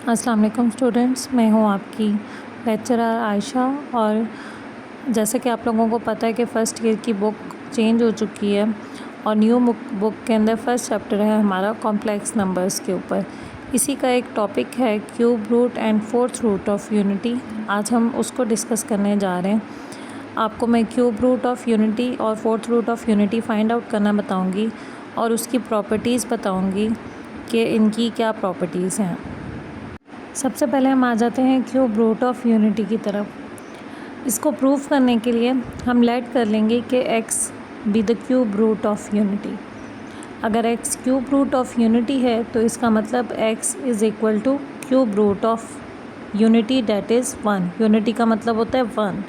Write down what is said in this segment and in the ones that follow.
अस्सलाम वालेकुम स्टूडेंट्स, मैं हूँ आपकी लेक्चरर आयशा। और जैसे कि आप लोगों को पता है कि फ़र्स्ट ईयर की बुक चेंज हो चुकी है और न्यू बुक के अंदर फर्स्ट चैप्टर है हमारा कॉम्प्लेक्स नंबर्स के ऊपर। इसी का एक टॉपिक है cube root and fourth root of unity. आज हम उसको डिस्कस करने जा रहे हैं। आपको मैं क्यूब रूट ऑफ यूनिटी और fourth root of unity find out करना बताऊँगी और उसकी प्रॉपर्टीज़ बताऊँगी कि इनकी क्या प्रॉपर्टीज़ हैं। सबसे पहले हम आ जाते हैं क्यूब रूट ऑफ यूनिटी की तरफ। इसको प्रूव करने के लिए हम लेट कर लेंगे कि x be the cube root of unity. अगर x cube root of unity है तो इसका मतलब x is equal to cube root of unity, that is 1। Unity का मतलब होता है 1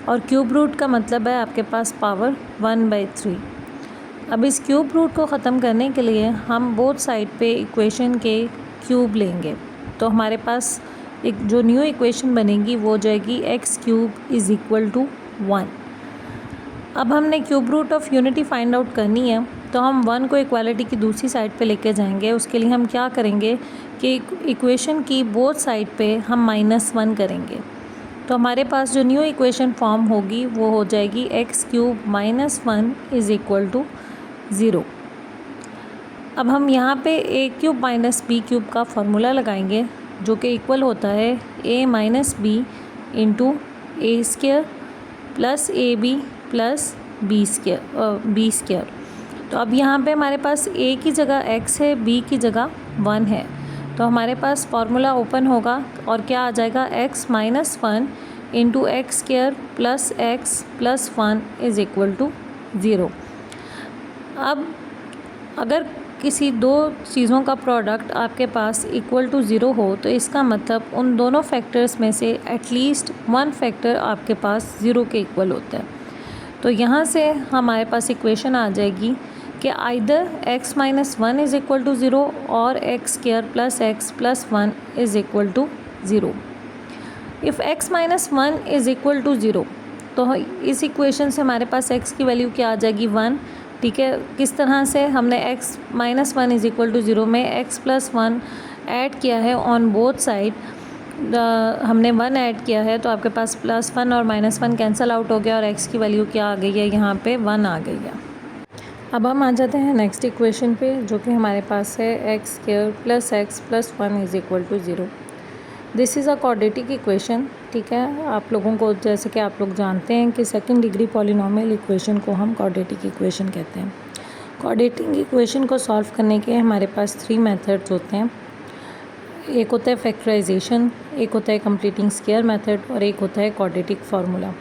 और क्यूब रूट का मतलब है आपके पास पावर 1/3। अब इस क्यूब रूट को ख़त्म करने के लिए हम बोथ साइड पे इक्वेशन के क्यूब लेंगे, तो हमारे पास एक जो न्यू इक्वेशन बनेगी वो हो जाएगी x cube is equal to 1। अब हमने cube root of unity find out करनी है, तो हम 1 को इक्वालिटी की दूसरी साइड पे लेके जाएंगे। उसके लिए हम क्या करेंगे कि इक्वेशन की बोथ साइड पे हम -1 करेंगे, तो हमारे पास जो न्यू इक्वेशन फॉर्म होगी वो हो जाएगी x cube -1 is equal to 0। अब हम यहाँ पे a cube minus b cube का फार्मूला लगाएंगे जो कि इक्वल होता है a minus b into a square plus a b plus b square. तो अब यहाँ पे हमारे पास a की जगह x है, b की जगह 1 है, तो हमारे पास फार्मूला ओपन होगा और क्या आ जाएगा x minus 1 into x square plus x plus 1 is equal to 0। अब अगर किसी दो चीज़ों का प्रोडक्ट आपके पास इक्वल टू 0 हो तो इसका मतलब उन दोनों फैक्टर्स में से एटलीस्ट वन फैक्टर आपके पास 0 के इक्वल होता है। तो यहाँ से हमारे पास इक्वेशन आ जाएगी कि either x minus 1 is equal to 0 और x square plus x plus 1 is equal to 0। If x minus 1 is equal to 0 तो इस इक्वेशन से हमारे पास x की वैल्यू क्या आ जाएगी 1। ठीक है, किस तरह से हमने x minus 1 is equal to 0 में x प्लस 1 ऐड किया है ऑन बोथ साइड। हमने 1 ऐड किया है तो आपके पास +1 और -1 कैंसिल आउट हो गया और x की वैल्यू क्या आ गई है, यहाँ पे 1 आ गई है। अब हम आ जाते हैं नेक्स्ट इक्वेशन पे जो कि हमारे पास है x square plus x plus 1 is equal to 0। This is a quadratic equation. ठीक है, आप लोगों को जैसे कि आप लोग जानते हैं कि सेकंड डिग्री पॉलिनोमियल इक्वेशन को हम क्वाड्रेटिक इक्वेशन कहते हैं। क्वाड्रेटिक इक्वेशन को सॉल्व करने के हमारे पास 3 मेथड्स होते हैं। एक होता है फैक्टराइजेशन, एक होता है कंप्लीटिंग स्क्वायर मेथड और एक होता है क्वाड्रेटिक फार्मूला।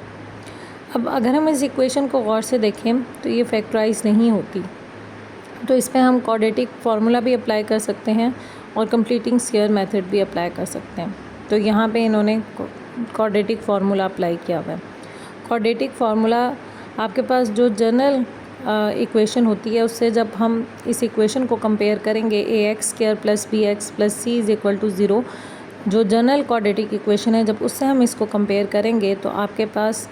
अब अगर हम इस इक्वेशन को गौर से देखें तो ये फैक्टराइज नहीं होती, तो इस पर हम क्वाड्रेटिक फार्मूला भी अप्लाई कर सकते हैं और कंप्लीटिंग स्क्वायर मेथड भी अप्लाई कर सकते हैं। तो यहाँ पे इन्होंने क्वाड्रेटिक फार्मूला अप्लाई किया हुआ है। क्वाड्रेटिक फार्मूला आपके पास जो जनरल इक्वेशन होती है उससे जब हम इस इक्वेशन को कंपेयर करेंगे ax square plus b x plus c is equal to 0, जो जनरल क्वाड्रेटिक इक्वेशन है, जब उससे हम इसको कंपेयर करेंगे तो आपके पास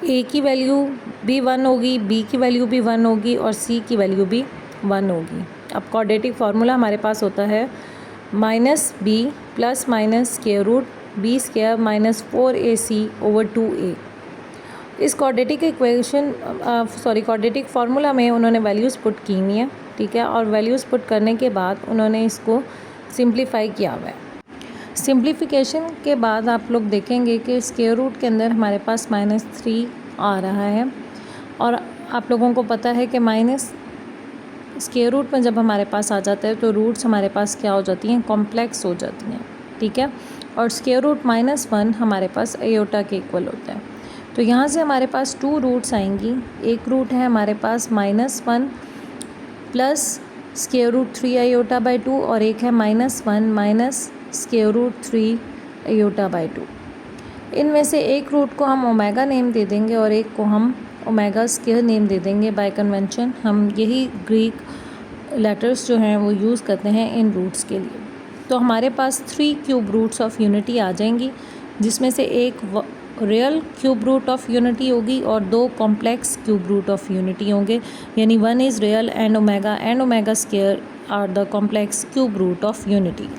a की वैल्यू भी 1 होगी, b की वैल्यू भी 1 होगी और c की वैल्यू भी 1 होगी। अब क्वाड्रेटिक फार्मूला हमारे पास होता है minus b plus minus square root b square minus 4ac over 2a। इस क्वाड्रेटिक इक्वेशन क्वाड्रेटिक फार्मूला में उन्होंने वैल्यूज़ पुट की हुई है। ठीक है, और वैल्यूज़ पुट करने के बाद उन्होंने इसको सिंप्लीफाई किया हुआ है। सिंप्लीफिकेशन के बाद आप लोग देखेंगे कि स्क्वायर रूट के अंदर हमारे पास -3 आ रहा है और आप लोगों को पता है कि माइनस स्क्वायर रूट में जब हमारे पास आ जाता है तो रूट्स हमारे पास क्या हो जाती हैं, कॉम्प्लेक्स हो जाती हैं। ठीक है, और स्क्वायर रूट -1 हमारे पास आयोटा के इक्वल होता है। तो यहाँ से हमारे पास 2 रूट्स आएंगी। एक रूट है हमारे पास -1 plus square root 3 iota by 2 और एक है -1 minus square root 3 iota by 2। इनमें से एक रूट को हम ओमेगा नेम दे देंगे और एक को हम ओमेगा स्क्वायर नेम दे देंगे। बाय कन्वेंशन हम यही ग्रीक लेटर्स जो हैं वो यूज़ करते हैं इन रूट्स के लिए। तो हमारे पास 3 क्यूब रूट्स ऑफ यूनिटी आ जाएंगी, जिसमें से एक real cube root of unity होगी और 2 complex cube root of unity होंगे, यानी 1 is real and omega square are the complex cube root of unity.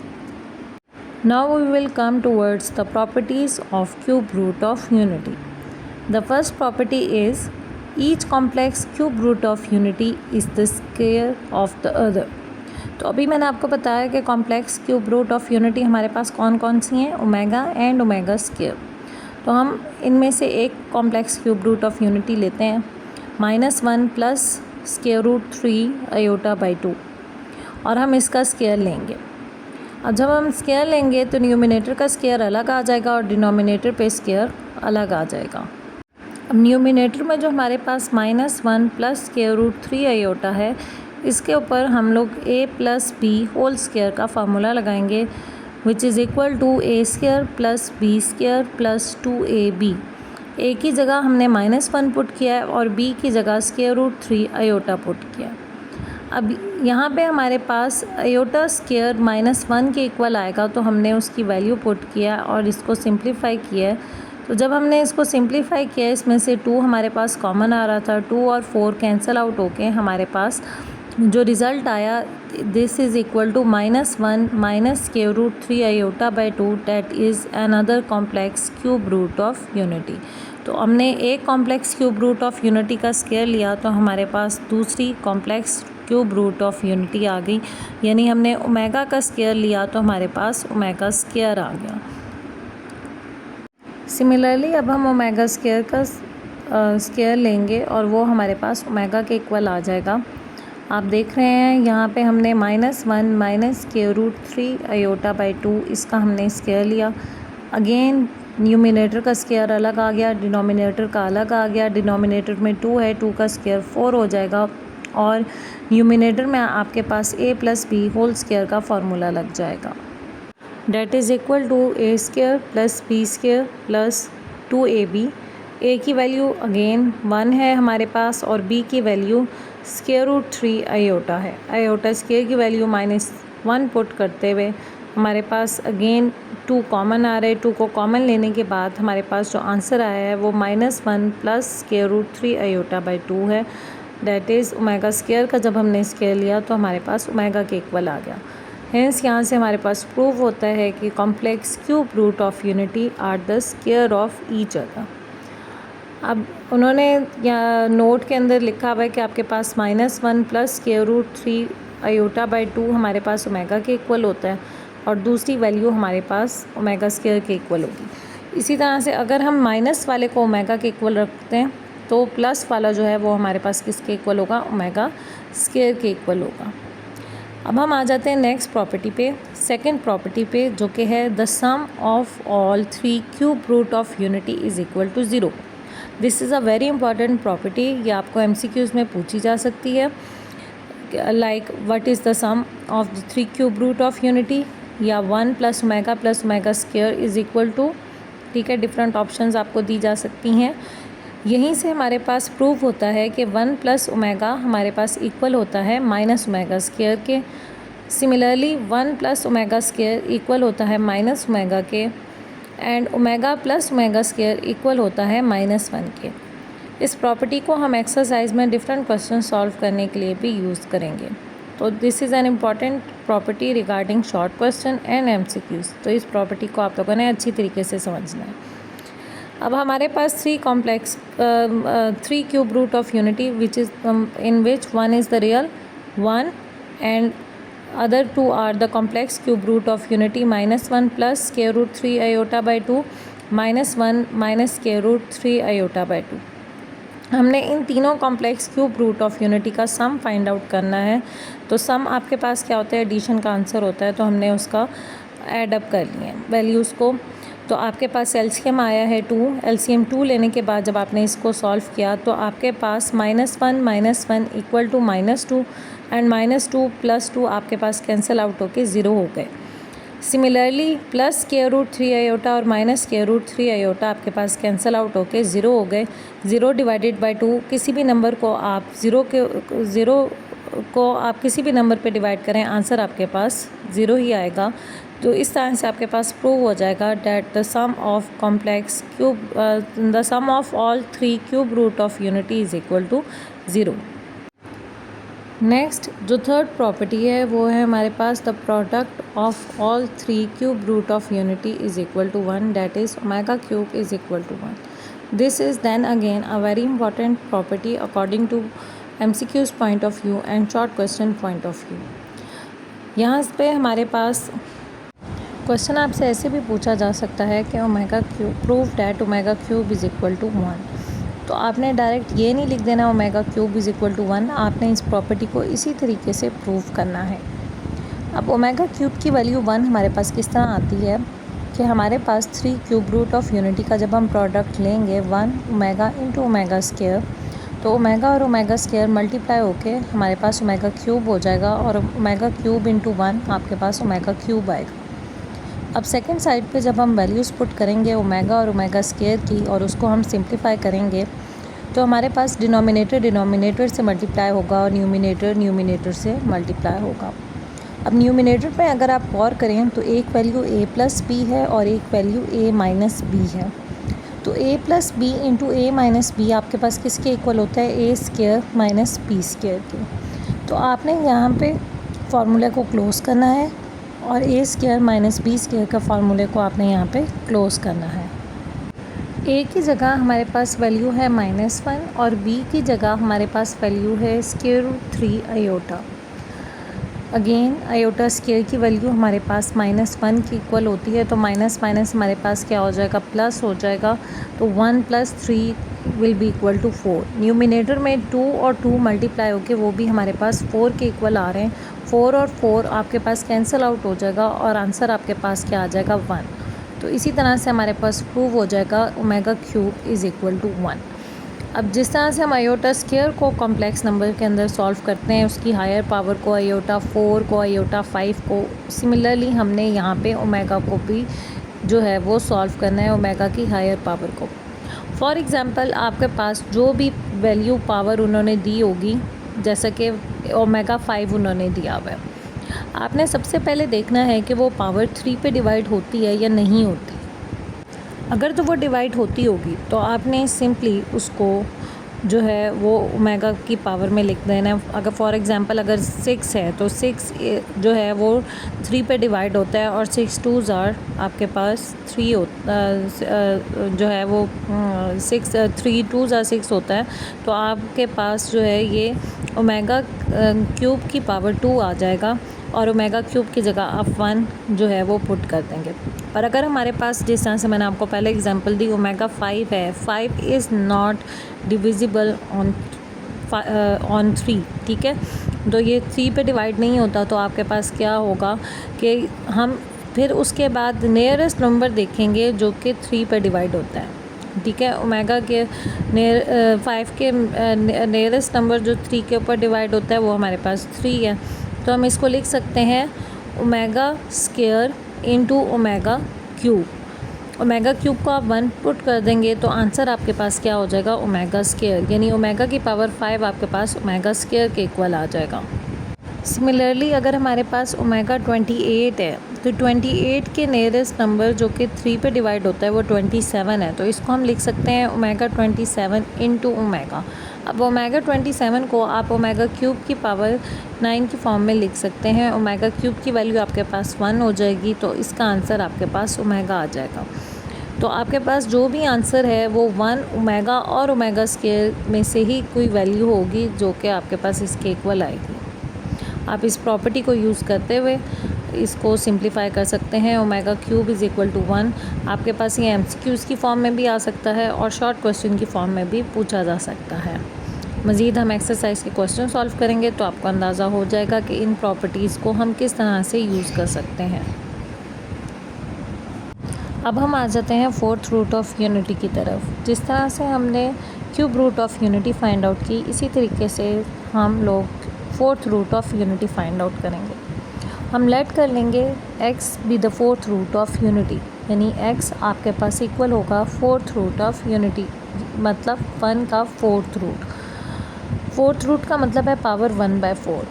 Now we will come towards the properties of cube root of unity. The first property is each complex cube root of unity is the square of the other. तो अभी मैंने आपको बताया कि complex cube root of unity हमारे पास कौन कौन सी हैं, ओमेगा एंड ओमेगा स्क्वायर। तो हम इनमें से एक complex cube root of unity लेते हैं, -1 plus square root 3 iota by 2, और हम इसका स्क्वायर लेंगे। अब जब हम स्क्वायर लेंगे तो न्यूमिनेटर का स्क्वायर अलग आ जाएगा और डिनोमिनेटर पे स्क्वायर अलग आ जाएगा। अब न्यूमिनेटर में जो हमारे पास -1 प्लस स्क्वायर रूट 3 आयोटा है, इसके ऊपर हम लोग a plus b whole square का फार्मूला लगाएंगे, which is equal to a square plus b square plus 2ab। a की जगह हमने -1 पुट किया है और b की जगह स्क्वायर रूट 3 आयोटा पुट किया। अब यहाँ पे हमारे पास आयोटा स्क्वायर -1 के इक्वल आएगा, तो हमने उसकी वैल्यू पुट किया और इसको सिंप्लीफाई किया है। तो जब हमने इसको सिंप्लीफाई किया, इसमें से 2 हमारे पास कॉमन आ रहा था, 2 और 4 कैंसिल आउट होके हमारे पास जो रिज़ल्ट आया, this is equal to -1 minus square root 3 iota by 2, that is another complex cube root of unity. तो हमने एक complex cube root of unity का स्क्वायर लिया, तो हमारे पास दूसरी complex cube root of unity आ गई, यानी हमने ओमेगा का स्क्वायर लिया तो हमारे पास ओमेगा स्क्वायर आ गया। सिमिलरली अब हम ओमेगा स्क्वायर का स्क्वायर लेंगे और वो हमारे पास ओमेगा के इक्वल आ जाएगा। आप देख रहे हैं यहाँ पे हमने -1 minus square root 3 iota by 2, इसका हमने स्क्वायर लिया। अगेन न्यूमिनेटर का स्क्वायर अलग आ गया, डिनोमिनेटर का अलग आ गया। डिनोमिनेटर में 2 है, 2 का स्क्वायर 4 हो जाएगा और न्यूमिनेटर में आपके पास a plus b whole square का फार्मूला लग जाएगा, that is equal to a square plus b square plus 2ab। a की वैल्यू अगेन 1 है हमारे पास और b की वैल्यू स्क्वायर रूट 3 आयोटा है। आयोटा स्क्वायर की वैल्यू -1 पुट करते हुए हमारे पास अगेन 2 कॉमन आ रहे हैं। 2 को कॉमन लेने के बाद हमारे पास जो आंसर आया है वो -1 plus square root 3 iota by 2 है, डैट इज़ ओमेगा स्क्वायर का जब हमने स्क्वायर लिया तो हमारे पास ओमेगा के इक्वल आ गया। हेंस यहाँ से हमारे पास प्रूव होता है कि complex cube root of unity are the square of each other. अब उन्होंने या नोट के अंदर लिखा हुआ है कि आपके पास -1 plus square root 3 iota by 2 हमारे पास ओमेगा के इक्वल होता है और दूसरी वैल्यू हमारे पास ओमेगा स्क्वायर के इक्वल होगी। इसी तरह से अगर हम माइनस वाले को ओमेगा के इक्वल रखते हैं तो प्लस वाला जो है वो हमारे पास किसके इक्वल होगा, ओमेगा स्क्वायर के इक्वल होगा। अब हम आ जाते हैं नेक्स्ट प्रॉपर्टी पे, सेकंड प्रॉपर्टी पे, जो कि है the sum of all 3 cube root of unity is equal to 0। This is a very important property, ये आपको MCQs में पूछी जा सकती है, like what is the sum of the 3 cube root of unity, या 1 plus omega square is equal to, ठीक है, डिफरेंट ऑप्शंस आपको दी जा सकती हैं। यहीं से हमारे पास प्रूव होता है कि 1 प्लस ओमेगा हमारे पास इक्वल होता है माइनस ओमेगा स्क्वायर के। Similarly 1 plus omega square equal होता है माइनस ओमेगा के, and omega plus omega square equal होता है -1 के। इस प्रॉपर्टी को हम एक्सरसाइज में डिफरेंट क्वेश्चन सॉल्व करने के लिए भी यूज़ करेंगे। तो this is an important property regarding short question and MCQs। तो इस प्रॉपर्टी को आप लोगों ने अच्छी तरीके से समझना है। अब हमारे पास 3 cube root of unity which is in which 1 is the real 1 and other 2 are the complex cube root of unity, -1 plus square root 3 iota by 2, -1 minus square root 3 iota by 2। हमने इन तीनों complex cube root of unity का sum find out करना है। तो सम आपके पास क्या होता है, एडिशन का आंसर होता है, तो हमने उसका ऐड अप कर लिए वैल्यूज़ को। तो आपके पास एलसीएम आया है 2, एलसीएम 2 लेने के बाद जब आपने इसको सॉल्व किया तो आपके पास -1 इक्वल टू -2 एंड -2 + 2 आपके पास कैंसिल आउट होके 0 हो गए। Similarly plus square root 3 iota और माइनस स्क्वायर रूट 3 आयोटा आपके पास कैंसिल आउट होके 0 हो गए। 0 डिवाइडेड बाय 2, किसी भी नंबर को आप 0 को आप किसी भी नंबर पे डिवाइड करें, आंसर आपके पास 0 ही आएगा। तो इस तरह से आपके पास प्रूव हो जाएगा that the sum of all 3 cube root of unity is equal to 0। Next जो थर्ड प्रॉपर्टी है वो है हमारे पास the product of all three cube root of unity is equal to 1, that is omega cube is equal to 1. This is then again a very important property according to MCQ's point of view and short question point of view. यहाँ पे हमारे पास question आपसे ऐसे भी पूछा जा सकता है कि omega cube prove that omega cube is equal to 1. तो आपने डायरेक्ट ये नहीं लिख देना omega cube is equal to 1, आपने इस प्रॉपर्टी को इसी तरीके से प्रूव करना है. अब ओमेगा क्यूब की वैल्यू 1 हमारे पास किस तरह आती है कि हमारे पास 3 क्यूब रूट ऑफ यूनिटी का जब हम प्रोडक्ट लेंगे 1 ओमेगा इंटू ओमेगा स्क्वायर, तो ओमेगा और ओमेगा स्क्वायर मल्टीप्लाई होके हमारे पास ओमेगा क्यूब हो जाएगा और ओमेगा क्यूब इंटू 1 आपके पास ओमेगा क्यूब आएगा. अब सेकंड साइड पे जब हम वैल्यूज़ पुट करेंगे ओमेगा और ओमेगा स्क्वायर की और उसको हम सिंप्लीफाई करेंगे तो हमारे पास डिनोमिनेटर से मल्टीप्लाई होगा और न्यूमिनेटर से मल्टीप्लाई होगा. अब न्यूमिनेटर पे अगर आप गौर करें तो एक वैल्यू a प्लस बी है और एक वैल्यू a माइनस बी है. तो a plus b into a minus b आपके पास किसके इक्वल होता है, a square minus b square के. तो आपने यहाँ पे फार्मूले को क्लोज़ करना है और ए स्क्वायर माइनस बी स्क्वायर का फार्मूले को आपने यहाँ पे क्लोज़ करना है. ए की जगह हमारे पास वैल्यू है -1 और बी की जगह हमारे पास वैल्यू है square root 3 iota. Again iota square की वैल्यू हमारे पास -1 की इक्वल होती है, तो माइनस माइनस हमारे पास क्या हो जाएगा, प्लस हो जाएगा. तो 1 + 3 will be equal to 4. Numerator में 2 और 2 मल्टीप्लाई होके वो भी हमारे पास 4 के इक्वल आ रहे हैं. 4 और 4 आपके पास कैंसिल आउट हो जाएगा और आंसर आपके पास क्या आ जाएगा, 1. तो इसी तरह से हमारे पास प्रूव हो जाएगा omega cube is equal to 1. अब जिस तरह से हम आयोटा स्क्वायर को कॉम्प्लेक्स नंबर के अंदर सॉल्व करते हैं, उसकी हायर पावर को आयोटा 4 को आयोटा 5 को, सिमिलरली हमने यहाँ पे ओमेगा को भी जो है वो सॉल्व करना है, ओमेगा की हायर पावर को. फॉर एग्ज़ाम्पल आपके पास जो भी वैल्यू पावर उन्होंने दी होगी, जैसा कि ओमेगा 5 उन्होंने दिया हुआ है, आपने सबसे पहले देखना है कि वो पावर 3 पे डिवाइड होती है या नहीं होती. अगर तो वो डिवाइड होती होगी तो आपने सिंपली उसको जो है वो ओमेगा की पावर में लिख देना है. अगर फॉर एग्ज़ाम्पल अगर 6 है तो 6 जो है वो 3 पे डिवाइड होता है और 6 2s आपके पास 3 जो है वो 6 3 2s 6 होता है. तो आपके पास जो है ये ओमेगा क्यूब की पावर 2 आ जाएगा और ओमेगा क्यूब की जगह आप 1 जो है वो पुट कर देंगे. पर अगर हमारे पास जिस तरह से मैंने आपको पहले एग्जांपल दी ओमेगा 5 है, 5 इज़ नॉट डिविजिबल ऑन 3, ठीक है. तो ये 3 पे डिवाइड नहीं होता, तो आपके पास क्या होगा कि हम फिर उसके बाद नियरेस्ट नंबर देखेंगे जो कि 3 पे डिवाइड होता है, ठीक है. ओमेगा के 5 के नियरेस्ट नंबर जो 3 के ऊपर डिवाइड होता है वो हमारे पास 3 है. तो हम इसको लिख सकते हैं omega square into omega cube. Omega cube को आप 1 पुट कर देंगे तो आंसर आपके पास क्या हो जाएगा, ओमेगा स्क्वायर, यानी ओमेगा की पावर 5 आपके पास ओमेगा स्क्वायर के इक्वल आ जाएगा. सिमिलरली अगर हमारे पास ओमेगा 28 है तो 28 के नियरेस्ट नंबर जो कि 3 पे डिवाइड होता है वो 27 है. तो इसको हम लिख सकते हैं ओमेगा 27 इंटू ओमेगा. अब ओमेगा 27 को आप ओमेगा क्यूब की पावर 9 की फॉर्म में लिख सकते हैं. ओमेगा क्यूब की वैल्यू आपके पास 1 हो जाएगी, तो इसका आंसर आपके पास ओमेगा आ जाएगा. तो आपके पास जो भी आंसर है वो 1 ओमेगा और ओमेगा स्क्वायर में से ही कोई वैल्यू होगी जो कि आपके पास इसके इक्वल आएगी. आप इस प्रॉपर्टी को यूज़ करते हुए इसको सिंप्लीफाई कर सकते हैं. Omega cube is equal to 1 आपके पास ये MCQs की फॉर्म में भी आ सकता है और शॉर्ट क्वेश्चन की फॉर्म में भी पूछा जा सकता है. मज़ीद हम एक्सरसाइज के क्वेश्चन सॉल्व करेंगे तो आपको अंदाज़ा हो जाएगा कि इन प्रॉपर्टीज़ को हम किस तरह से यूज़ कर सकते हैं. अब हम आ जाते हैं फोर्थ रूट ऑफ यूनिटी की तरफ. जिस तरह से हमने cube root of unity find out की, इसी तरीके से हम लोग fourth root of unity find out करेंगे. हम लेट कर लेंगे x be the fourth root of unity, यानी x आपके पास इक्वल होगा फोर्थ रूट ऑफ यूनिटी, मतलब 1 का फोर्थ रूट. फोर्थ रूट का मतलब है पावर 1/4.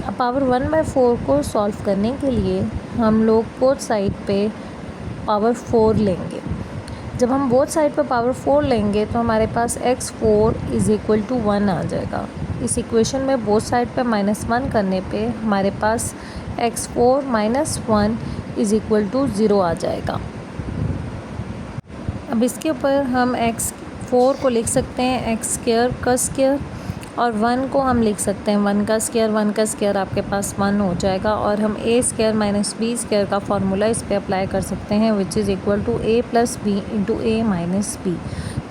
अब पावर 1/4 को सॉल्व करने के लिए हम लोग बोथ साइड पे पावर 4 लेंगे. जब हम बोथ साइड पर पावर 4 लेंगे तो हमारे पास x4 इज़ इक्वल टू 1 आ जाएगा। इस इक्वेशन में बोथ साइड पे -1 करने पे हमारे पास x4 - 1 इज़ इक्वल टू 0 आ जाएगा। अब इसके ऊपर हम x4 को लिख सकते हैं x स्क्वायर का स्क्वायर, और 1 को हम लिख सकते हैं 1 का स्क्वायर आपके पास 1 हो जाएगा। और हम a square minus b square का फार्मूला इस पे अप्लाई कर सकते हैं, which is equal to a plus b into a minus b.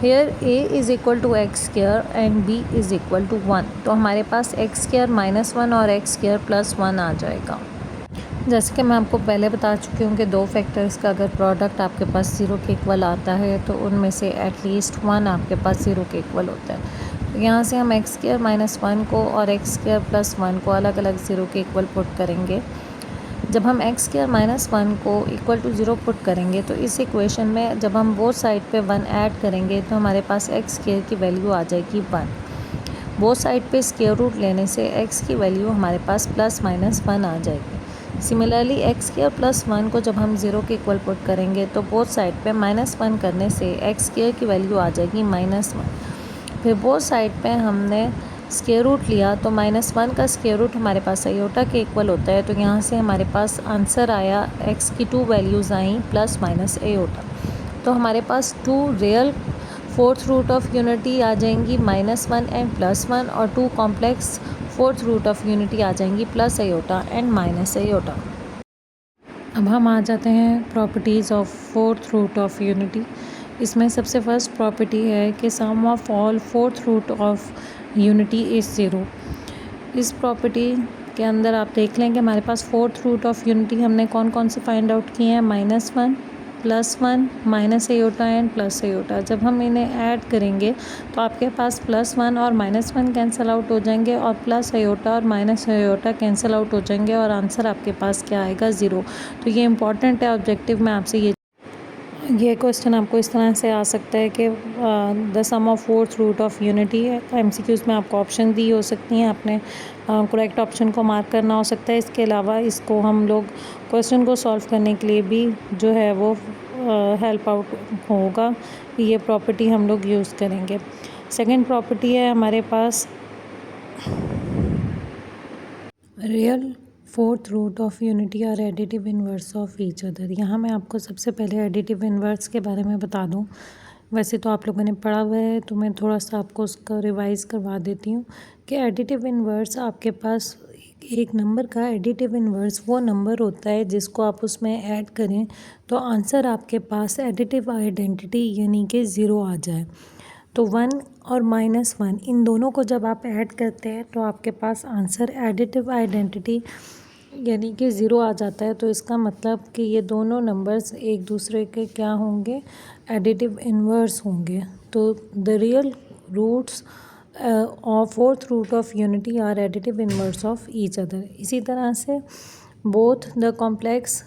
Here a is equal to x square and b is equal to 1। तो हमारे पास x स्क्वायर -1 और x square plus 1 आ जाएगा। जैसे कि मैं आपको पहले बता चुकी हूँ कि दो फैक्टर्स का अगर प्रोडक्ट आपके पास 0 के इक्वल आता है तो उनमें से एटलीस्ट 1 आपके पास 0 के इक्वल होता है। तो यहाँ से हम x स्क्वायर -1 को और x स्क्वायर प्लस 1 को अलग अलग 0 के इक्वल पुट करेंगे। जब हम x स्क्वायर -1 को इक्वल टू 0 पुट करेंगे तो इस इक्वेशन में जब हम बोथ साइड पे 1 ऐड करेंगे तो हमारे पास x स्क्वायर की वैल्यू आ जाएगी 1। बोथ साइड पे स्क्वायर रूट लेने से x की वैल्यू हमारे पास +-1 आ जाएगी। सिमिलरली x स्क्वायर प्लस 1 को जब हम 0 के इक्वल पुट करेंगे तो बोथ साइड पे -1 करने से x स्क्वायर की वैल्यू आ जाएगी -1। फिर बोथ साइड पे हमने स्क्वायर रूट लिया तो -1 का स्क्वायर रूट हमारे पास आयोटा के इक्वल होता है। तो यहाँ से हमारे पास आंसर आया, x की 2 वैल्यूज़ आई ± आयोटा। तो हमारे पास 2 real fourth root of unity आ जाएंगी -1 एंड +1, और 2 complex fourth root of unity आ जाएंगी plus iota and minus iota. अब हम आ जाते हैं properties of fourth root of unity. इसमें सबसे फर्स्ट प्रॉपर्टी है कि sum of all fourth root of unity is 0। इस प्रॉपर्टी के अंदर आप देख लें कि हमारे पास फोर्थ रूट ऑफ यूनिटी हमने कौन कौन से फाइंड आउट किए हैं, -1 +1 minus iota and plus iota. जब हम इन्हें ऐड करेंगे तो आपके पास +1 और -1 कैंसिल आउट हो जाएंगे और प्लस आयोटा और माइनस आयोटा कैंसिल आउट हो जाएंगे और आंसर आपके पास क्या आएगा, 0। तो ये इंपॉर्टेंट है। ऑब्जेक्टिव में आपसे ये क्वेश्चन आपको इस तरह से आ सकता है कि the sum of fourth root of unity है। MCQs में आपको ऑप्शन दी हो सकती हैं, आपने करेक्ट ऑप्शन को मार्क करना हो सकता है। इसके अलावा इसको हम लोग क्वेश्चन को सॉल्व करने के लिए भी जो है वो हेल्प आउट होगा, ये प्रॉपर्टी हम लोग यूज़ करेंगे। सेकंड प्रॉपर्टी है हमारे पास real fourth root of unity are additive inverse of each other. यहाँ मैं आपको सबसे पहले एडिटिव इन्वर्स के बारे में बता दूँ। वैसे तो आप लोगों ने पढ़ा हुआ है, तो मैं थोड़ा सा आपको उसका रिवाइज़ करवा देती हूँ कि एडिटिव इन्वर्स आपके पास एक नंबर का एडिटिव इन्वर्स वो नंबर होता है जिसको आप उसमें ऐड करें तो आंसर आपके पास एडिटिव आइडेंटिटी यानी कि 0 आ जाए। तो 1 और -1 इन दोनों को जब आप ऐड करते हैं तो आपके पास आंसर एडिटिव आइडेंटिटी यानी कि 0 आ जाता है। तो इसका मतलब कि ये दोनों नंबर्स एक दूसरे के क्या होंगे, एडिटिव इन्वर्स होंगे। तो the real roots of fourth root of unity are additive inverse of each other. इसी तरह से बोथ द कॉम्प्लेक्स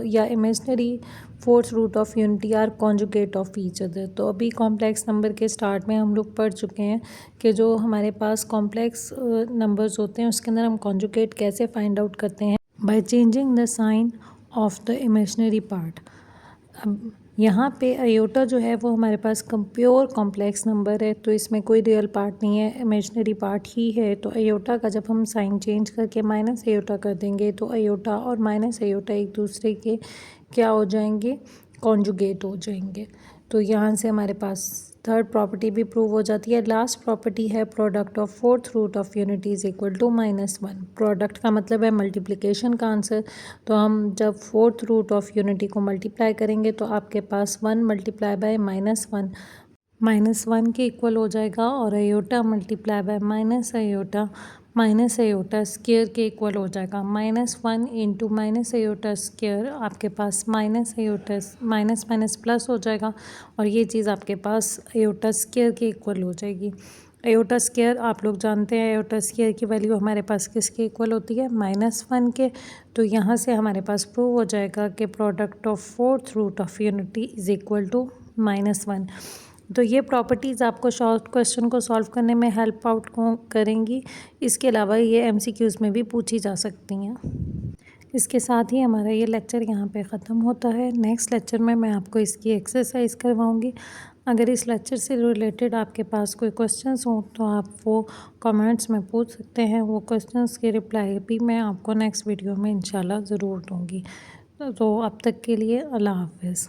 या imaginary fourth root of unity are conjugate of each other. तो अभी कॉम्प्लेक्स नंबर के start में हम लोग पढ़ चुके हैं कि जो हमारे पास कॉम्प्लेक्स नंबर्स होते हैं उसके अंदर हम कॉन्जुगेट कैसे फाइंड आउट करते हैं, by changing the sign of the imaginary part. अब यहाँ पे आयोटा जो है वो हमारे पास प्योर कॉम्प्लेक्स नंबर है, तो इसमें कोई रियल पार्ट नहीं है, इमेजनरी पार्ट ही है। तो आयोटा का जब हम साइन चेंज करके माइनस आयोटा कर देंगे तो आयोटा और माइनस आयोटा एक दूसरे के क्या हो जाएंगे, कॉन्जुगेट हो जाएंगे। तो यहाँ से हमारे पास थर्ड प्रॉपर्टी भी प्रूव हो जाती है। लास्ट प्रॉपर्टी है product of fourth root of unity is equal to -1। Product का मतलब है मल्टीप्लिकेशन का आंसर। तो हम जब फोर्थ रूट ऑफ यूनिटी को मल्टीप्लाई करेंगे तो आपके पास 1 मल्टीप्लाई बाय -1 के इक्वल हो जाएगा, और iota multiply by minus iota square के इक्वल हो जाएगा। -1 इंटू माइनस आयोटा स्क्वायर आपके पास minus iota minus minus plus हो जाएगा, और ये चीज़ आपके पास आयोटा स्क्वायर के इक्वल हो जाएगी। आयोटा स्क्वायर आप लोग जानते हैं, आयोटा स्क्वायर की वैल्यू हमारे पास किसके इक्वल होती है, -1 के। तो यहाँ से हमारे पास प्रूव हो जाएगा कि product of fourth root of unity is equal to -1। तो ये प्रॉपर्टीज़ आपको शॉर्ट क्वेश्चन को सॉल्व करने में हेल्प आउट करेंगी। इसके अलावा ये MCQs में भी पूछी जा सकती हैं। इसके साथ ही हमारा ये लेक्चर यहाँ पे ख़त्म होता है। नेक्स्ट लेक्चर में मैं आपको इसकी एक्सरसाइज करवाऊँगी। अगर इस लेक्चर से रिलेटेड आपके पास कोई क्वेश्चंस हों तो आप वो कमेंट्स में पूछ सकते हैं। वो क्वेश्चंस के रिप्लाई भी मैं आपको नेक्स्ट वीडियो में इंशाल्लाह ज़रूर दूँगी। तो अब तक के लिए अल्लाह हाफ़िज़।